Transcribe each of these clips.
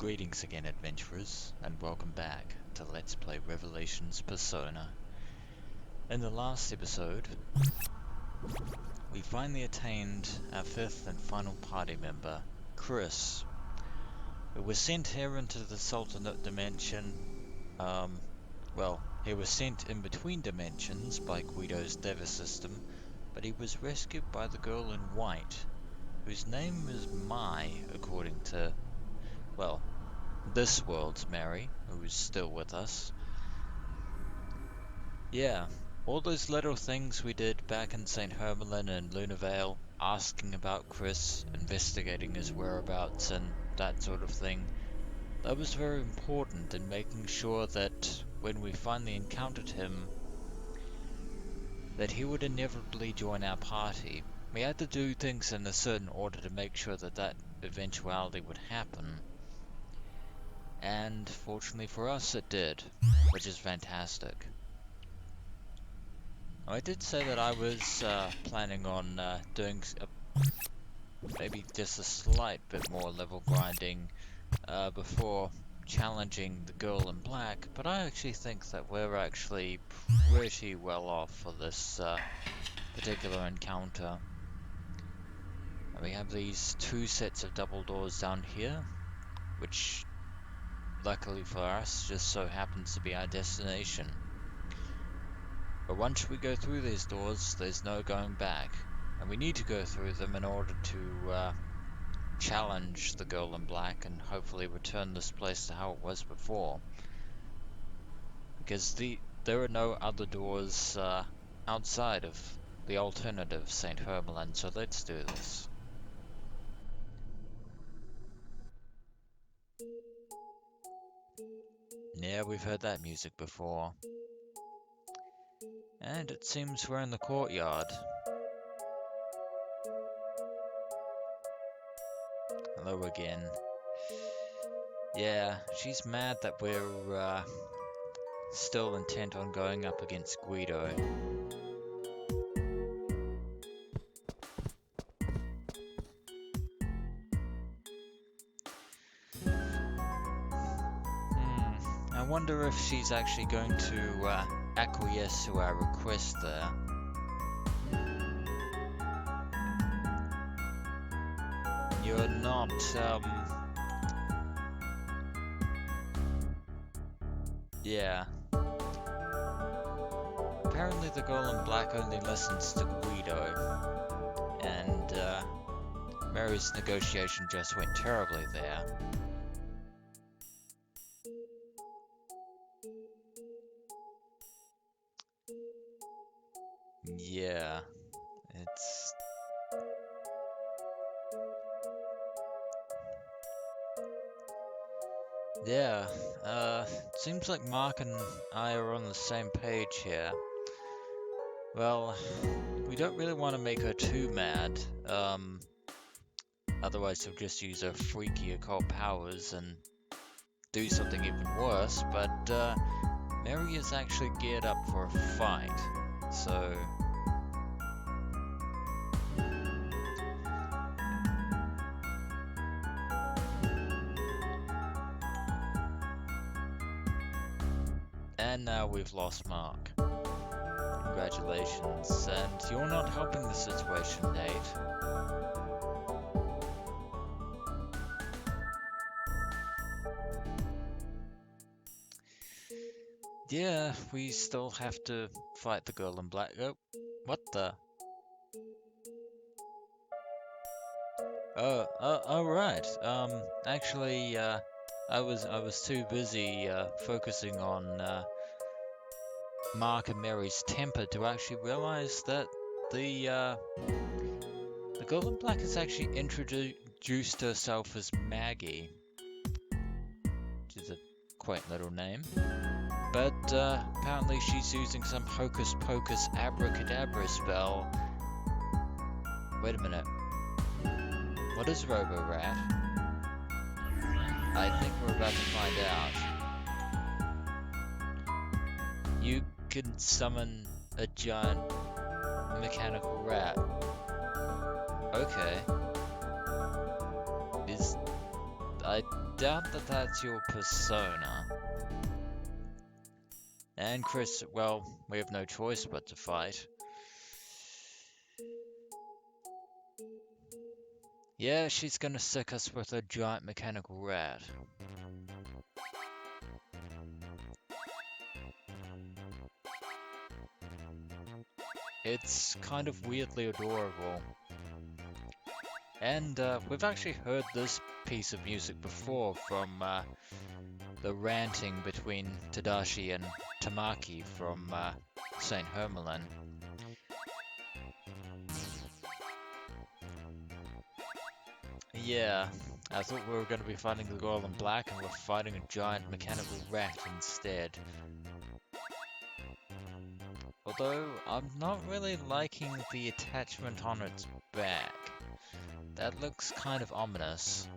Greetings again, adventurers, and welcome back to Let's Play Revelations Persona. In the last episode, we finally attained our fifth and final party member, Chris, who was sent here into this alternate dimension. He was sent in between dimensions by Guido's Dever system, but he was rescued by the girl in white, whose name is Mai, according to, this world's Mary, who's still with us. Yeah, all those little things we did back in St. Hermelin and Lunavale, asking about Chris, investigating his whereabouts and that sort of thing, that was very important in making sure that when we finally encountered him, that he would inevitably join our party. We had to do things in a certain order to make sure that that eventuality would happen. And fortunately for us, it did, which is fantastic. I did say that I was planning on doing maybe just a slight bit more level grinding before challenging the girl in black, but I actually think that we're actually pretty well off for this particular encounter. And we have these two sets of double doors down here, which luckily for us just so happens to be our destination. But once we go through these doors, there's no going back, and we need to go through them in order to challenge the girl in black and hopefully return this place to how it was before. Because there are no other doors outside of the alternative St. Hermelin, so let's do this. Yeah, we've heard that music before. And it seems we're in the courtyard. Hello again. Yeah, she's mad that we're still intent on going up against Guido. I wonder if she's actually going to acquiesce to our request there. You're not, yeah. Apparently the girl in black only listens to Guido, and Mary's negotiation just went terribly there. Yeah, it's... Yeah, seems like Mark and I are on the same page here. Well, we don't really want to make her too mad, otherwise she'll just use her freaky occult powers and do something even worse, but Mary is actually geared up for a fight, so... And now we've lost Mark. Congratulations, and you're not helping the situation, Nate. Yeah, we still have to fight the girl in black. Oh, what the? Oh, right. Actually, I was too busy focusing on Mark and Mary's temper to actually realize that the girl in black has actually introduced herself as Maggie, which is a quaint little name. But apparently she's using some hocus pocus abracadabra spell. Wait a minute. What is RoboRat? I think we're about to find out. You can summon a giant mechanical rat. Okay. I doubt that that's your persona. And Chris, well, we have no choice but to fight. Yeah, she's gonna sick us with a giant mechanical rat. It's kind of weirdly adorable. And we've actually heard this piece of music before from the ranting between Tadashi and Tamaki from St. Hermelin. Yeah, I thought we were going to be fighting the girl in black and we're fighting a giant mechanical rat instead. Although, I'm not really liking the attachment on its back. That looks kind of ominous.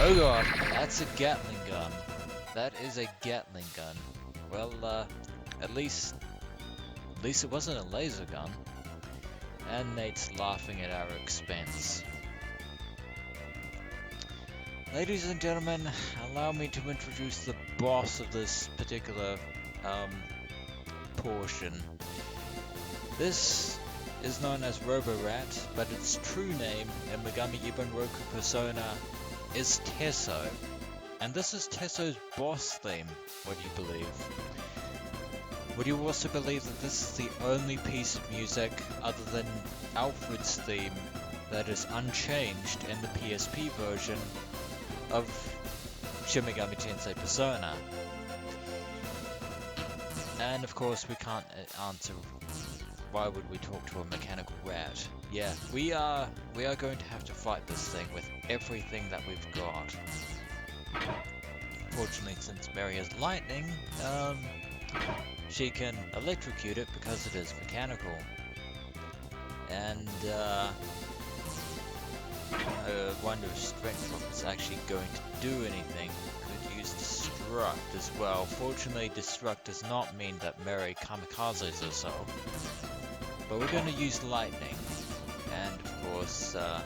Oh god, that's a Gatling gun. That is a Gatling gun. Well, at least it wasn't a laser gun. And Nate's laughing at our expense. Ladies and gentlemen, allow me to introduce the boss of this particular portion. This is known as RoboRat, but its true name in Megami Ibon Roku Persona is Tesso. And this is Tesso's boss theme, would you believe? Would you also believe that this is the only piece of music other than Alfred's theme that is unchanged in the PSP version of Shin Megami Tensei Persona? And of course we can't answer why would we talk to a mechanical rat. Yeah, we are going to have to fight this thing with everything that we've got. Fortunately, since Mary has lightning, she can electrocute it because it is mechanical. And her wonder of strength was actually going to do anything. Could use destruct as well. Fortunately, destruct does not mean that Mary kamikazes herself. But we're going to use lightning. And of course, I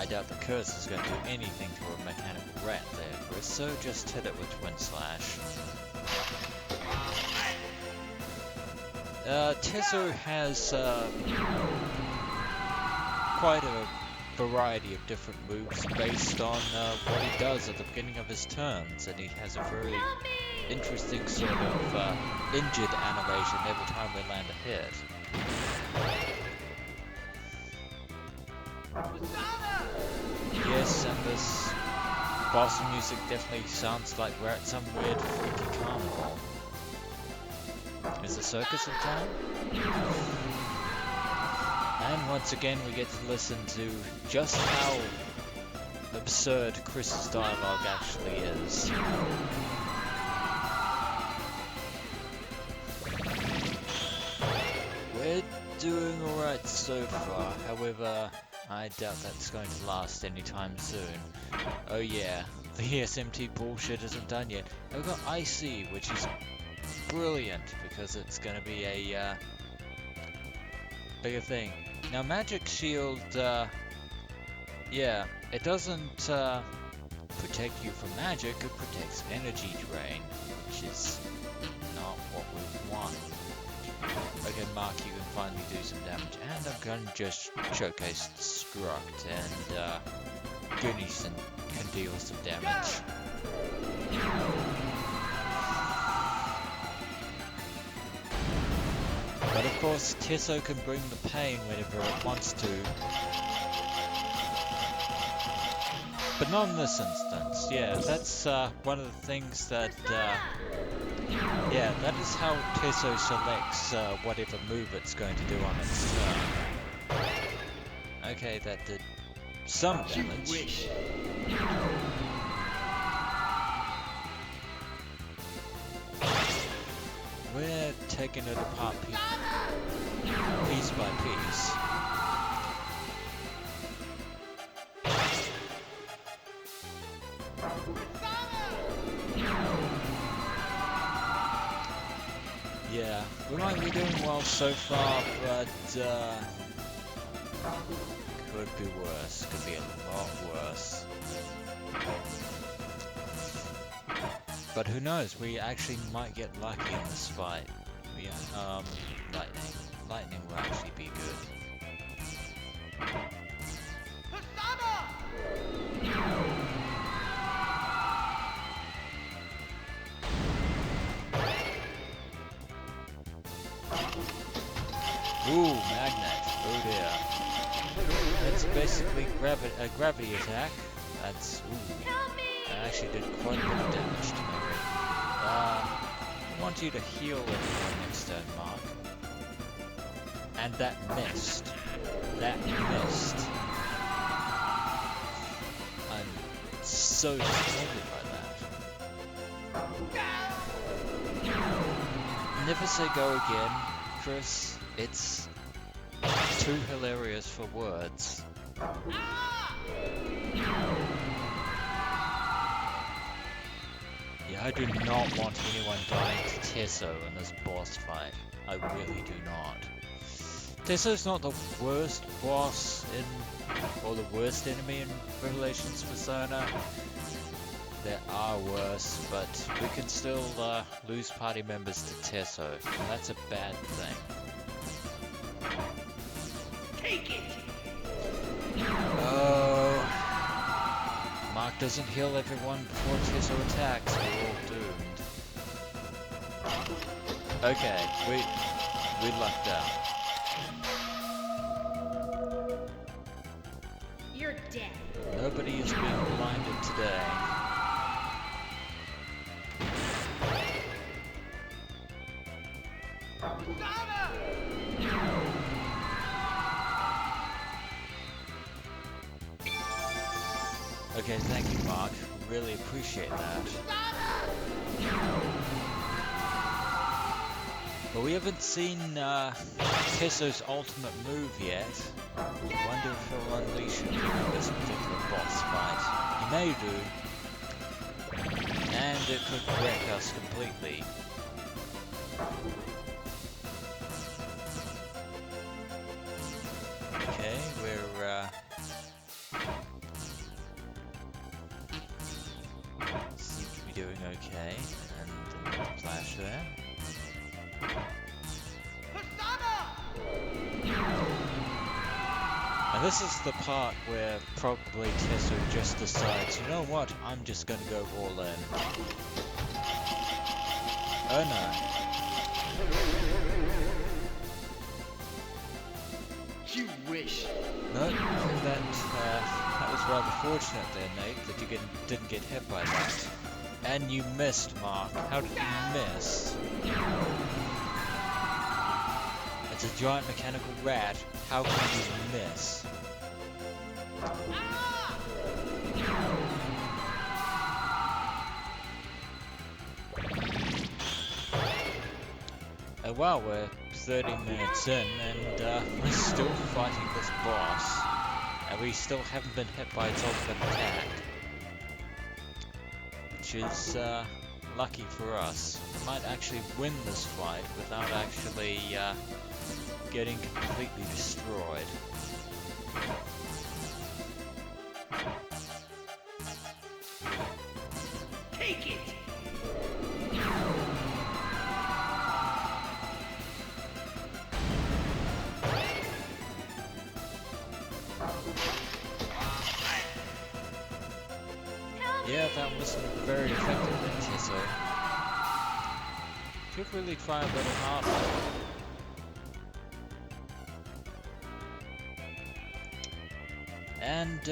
doubt the curse is going to do anything to a mechanical rat there, Chris, so just hit it with Twin Slash. Tesso has quite a variety of different moves based on what he does at the beginning of his turns, and he has a very interesting sort of injured animation every time we land a hit. Yes, and this boss music definitely sounds like we're at some weird freaky carnival. Is the circus in town? And once again we get to listen to just how absurd Chris's dialogue actually is. We're doing alright so far, however, I doubt that's going to last anytime soon. Oh yeah, the SMT bullshit isn't done yet. I've got IC, which is brilliant because it's going to be a bigger thing. Now Magic Shield, yeah, it doesn't protect you from magic, it protects energy drain, which is not what we want. Okay, Mark, you can finally do some damage, and I'm going to just showcase Destruct, and Goonies can deal some damage. But of course, Tesso can bring the pain whenever it wants to. But not in this instance. Yeah, that's one of the things that, yeah, that is how Tesso selects whatever move it's going to do on its turn. Okay, that did some damage. We're taking it apart piece by piece. Yeah, we might be doing well so far, but Could be worse. Could be a lot worse. But who knows? We actually might get lucky in this fight. We, lightning. Lightning will actually be good. Ooh, magnet. Oh dear. That's basically a gravity attack. That's, ooh. That actually did quite a bit of damage to me. I want you to heal everyone next turn, Mark. And that missed. That missed. I'm so disappointed by that. Never say go again, Chris. It's too hilarious for words. Yeah, I do not want anyone dying to Tesso in this boss fight. I really do not. Tesso's not the worst boss or the worst enemy in Revelations Persona. There are worse, but we can still lose party members to Tesso, and that's a bad thing. Take it! Oh, Mark doesn't heal everyone before Tesso attacks. We're all doomed. Okay, we lucked out. You're dead. Nobody is being blinded today. Okay, thank you, Mark. Really appreciate that. But we haven't seen Tesso's ultimate move yet. I wonder if he'll unleash it during this particular boss fight. He may do. And it could wreck us completely. Okay, we're seem to be doing okay, and another flash there. And this is the part where probably Tesso just decides, you know what, I'm just gonna go all in. Oh no. You wish. No, that was rather fortunate there, Nate, that you didn't get hit by that. And you missed, Mark. How did you miss? It's a giant mechanical rat. How can you miss? Wow, we're 30 minutes in and we're still fighting this boss. And we still haven't been hit by its ultimate attack. Which is lucky for us. We might actually win this fight without actually getting completely destroyed. Take it! Yeah, that wasn't very effective then, Tesso. Should really try a little harder. And,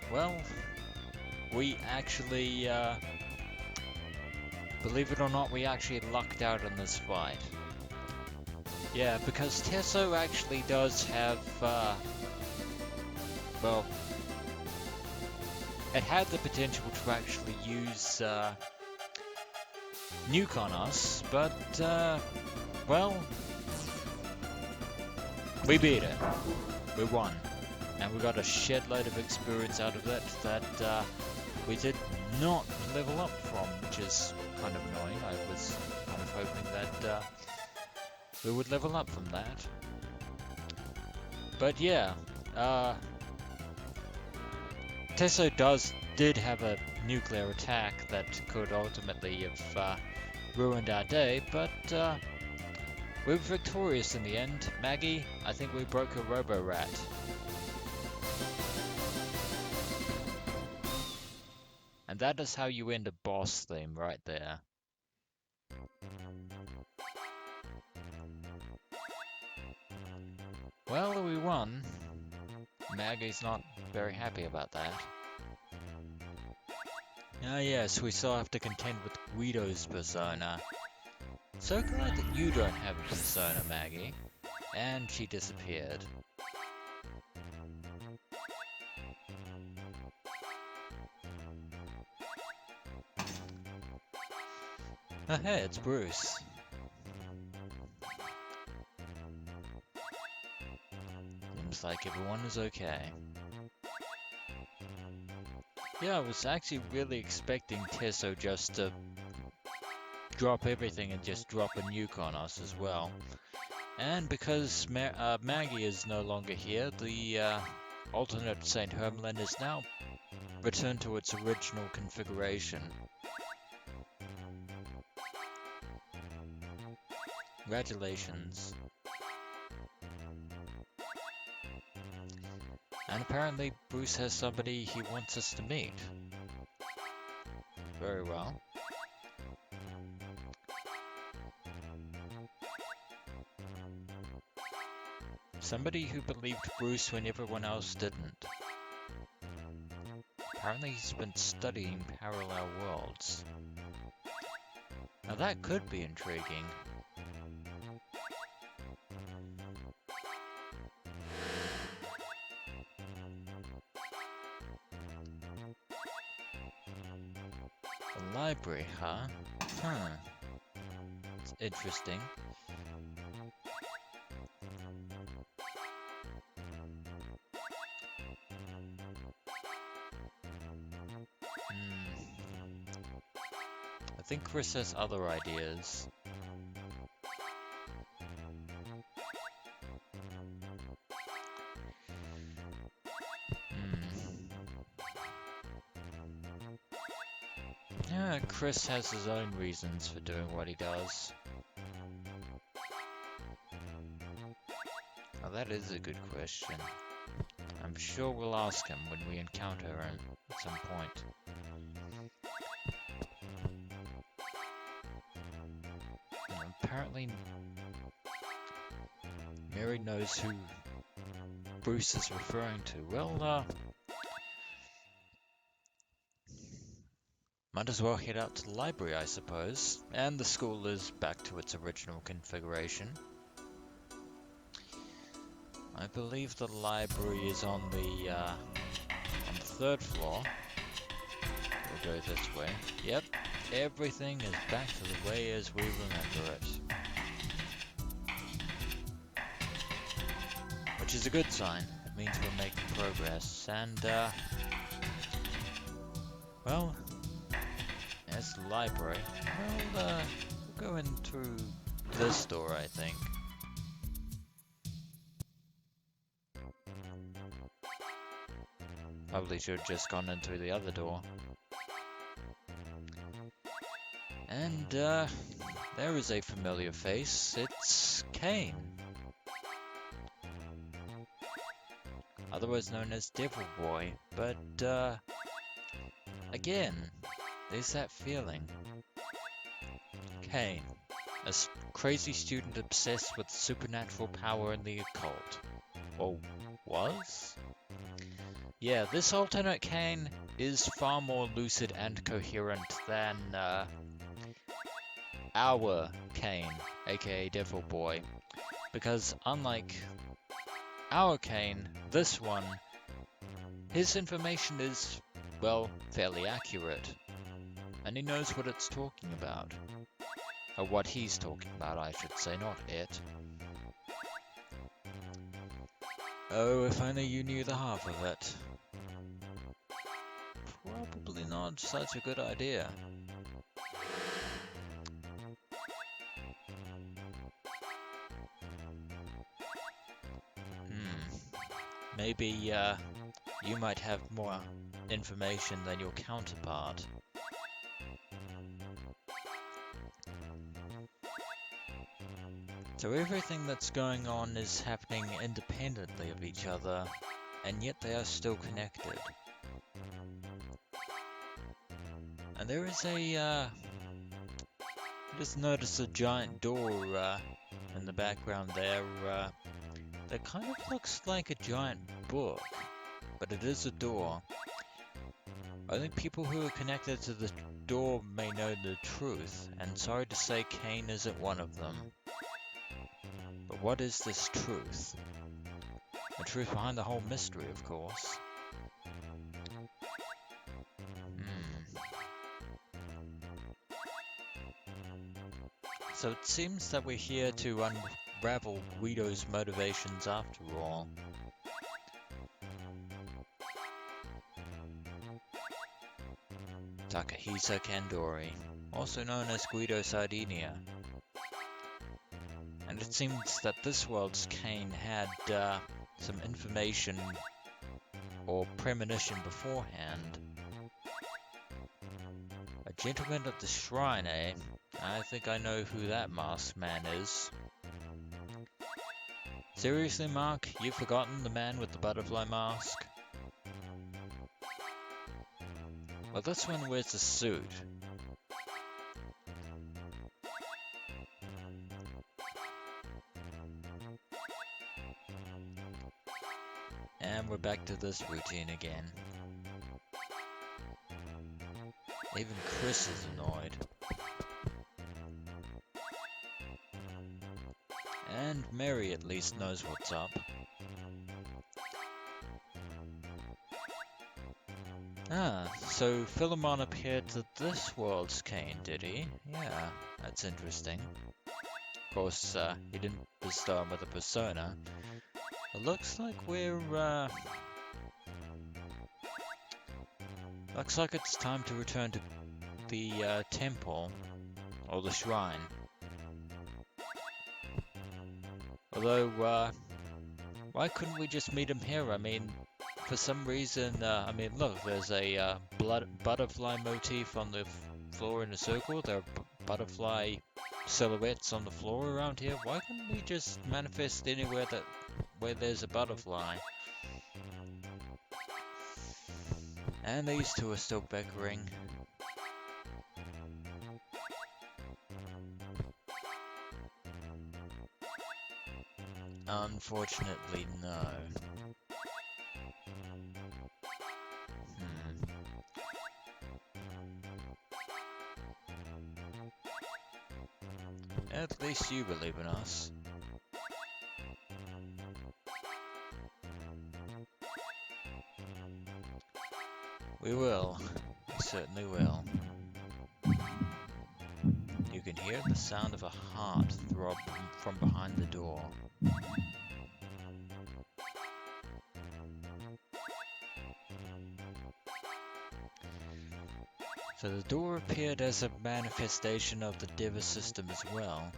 well, we actually, believe it or not, we actually lucked out in this fight. Yeah, because Tesso actually does have, well, it had the potential to actually use, nuke on us, but, well, we beat it. We won. And we got a shed load of experience out of it that we did not level up from, which is kind of annoying. I was kind of hoping that we would level up from that. But yeah, Uh, Tesso did have a nuclear attack that could ultimately have ruined our day, but we were victorious in the end. Maggie, I think we broke a RoboRat. And that is how you end a boss theme right there. Well, we won. Maggie's not very happy about that. Ah yes, we still have to contend with Guido's persona. So glad that you don't have a persona, Maggie. And she disappeared. Oh hey, it's Bruce. Seems like everyone is okay. Yeah, I was actually really expecting Tesso just to drop everything and just drop a nuke on us as well. And because Maggie is no longer here, the alternate St. Hermelin is now returned to its original configuration. Congratulations. And apparently Bruce has somebody he wants us to meet. Very well. Somebody who believed Bruce when everyone else didn't. Apparently he's been studying parallel worlds. Now that could be intriguing. A library, huh? Huh. It's interesting. I think Chris has other ideas. Yeah, Chris has his own reasons for doing what he does. Now that is a good question. I'm sure we'll ask him when we encounter him at some point. And apparently Mary knows who Bruce is referring to. Well, might as well head out to the library, I suppose. And the school is back to its original configuration. I believe the library is on the 3rd floor. We'll go this way. Yep, everything is back to the way as we remember it. Which is a good sign. It means we're making progress. And, well, there's the library. Well, we'll go in through this door, I think. Probably should have just gone in through the other door. And, there is a familiar face. It's Kane. Otherwise known as Devil Boy. But, again, there's that feeling. Kane, a crazy student obsessed with supernatural power and the occult. Or was? Yeah, this alternate Kane is far more lucid and coherent than our Kane, aka Devil Boy. Because unlike our Kane, this one, his information is, well, fairly accurate. And he knows what it's talking about. Or what he's talking about, I should say, not it. Oh, if only you knew the half of it. Probably not such a good idea. maybe you might have more information than your counterpart. So everything that's going on is happening independently of each other, and yet they are still connected. And there is I just noticed a giant door in the background there that kind of looks like a giant book, but it is a door. Only people who are connected to the door may know the truth, and sorry to say Kane isn't one of them. But what is this truth? The truth behind the whole mystery, of course. So it seems that we're here to unravel Guido's motivations after all. Takahisa Kandori, also known as Guido Sardinia. And it seems that this world's Kane had some information or premonition beforehand. A gentleman at the shrine, eh? I think I know who that masked man is. Seriously, Mark? You've forgotten the man with the butterfly mask? Well, this one wears a suit. And we're back to this routine again. Even Chris is annoyed. And Mary at least knows what's up. Ah, so Philemon appeared to this world's Kane, did he? Yeah, that's interesting. Of course, he didn't bestow him with a persona. It looks like looks like it's time to return to the temple, or the shrine. Although, why couldn't we just meet him here? I mean, for some reason, look, there's a butterfly motif on the floor in a circle. There are butterfly silhouettes on the floor around here. Why couldn't we just manifest anywhere where there's a butterfly? And these two are still bickering. Unfortunately, no. At least you believe in us. We will. We certainly will. You can hear the sound of a heart throb from behind the door. So the door appeared as a manifestation of the Diva system as well,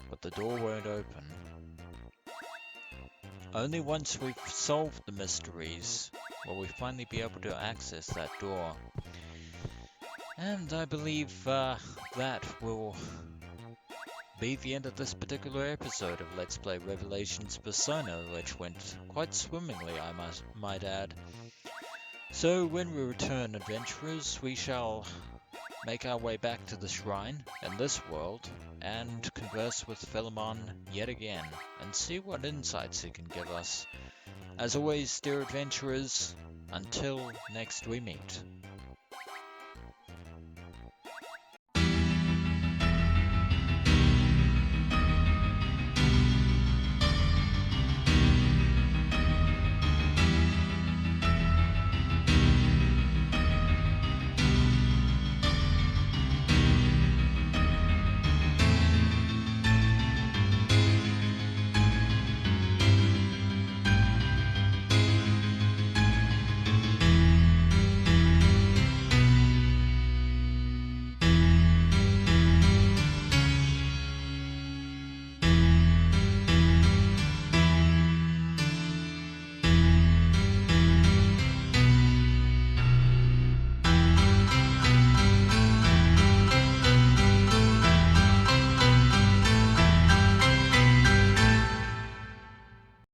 but the door won't open. Only once we've solved the mysteries will we finally be able to access that door. And I believe that will be the end of this particular episode of Let's Play Revelations Persona, which went quite swimmingly, I might add. So when we return, adventurers, we shall make our way back to the shrine in this world and converse with Philemon yet again and see what insights he can give us. As always, dear adventurers, until next we meet.